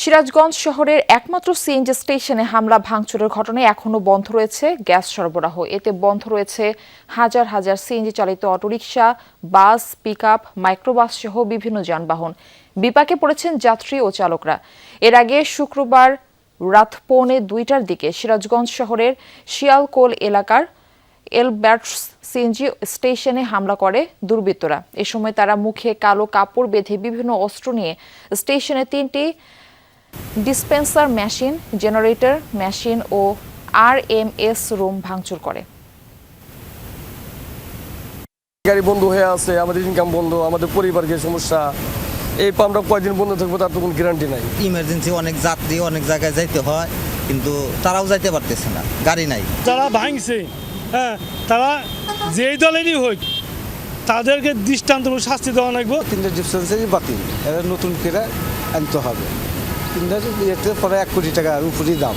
সিরাজগঞ্জ শহরের একমাত্র সিএনজি স্টেশনে হামলা ভাঙচুরের ঘটনায় এখনো বন্ধ রয়েছে গ্যাস সরবরাহ। এতে বন্ধ রয়েছে হাজার হাজার সিএনজি চালিত অটোরিকশা, বাস, পিকআপ, মাইক্রোবাস সহ বিভিন্ন যানবাহন। বিপাকে পড়েছেন যাত্রী ও চালকরা। এর আগে শুক্রবার রাত 1:45টার দিকে সিরাজগঞ্জ শহরের শিয়ালকোল এলাকার এলবার্টস সিএনজি স্টেশনে হামলা করে দুর্বৃত্তরা। এ সময় তারা মুখে কালো কাপড় বেঁধে বিভিন্ন অস্ত্র নিয়ে স্টেশনে 3টি ডিসপেন্সার মেশিন, জেনারেটর মেশিন ও আরএমএস রুম ভাঙচুর করে। গাড়ি বন্ধ হয়ে আছে, আমাদের ইনকাম বন্ধ, আমাদের পরিবারের সমস্যা। এই আমরা কয়দিন বন্ধ থাকবো তার তো কোনো গ্যারান্টি নাই। ইমার্জেন্সি অনেক যাত্রী অনেক জায়গায় যাইতে হয়, কিন্তু তারাও যাইতে পারতেছে না, গাড়ি নাই। যারা ভাঙছে তারা যেই দলেরই হোক তাদেরকে দৃষ্টান্ত শাস্তি দেওয়া লাগবে। 3টা ডিসপেন্সারি বাতিল, এরা নতুন করে আনতে হবে। 3টা পরে 1 কোটি টাকার উপরেই দাম।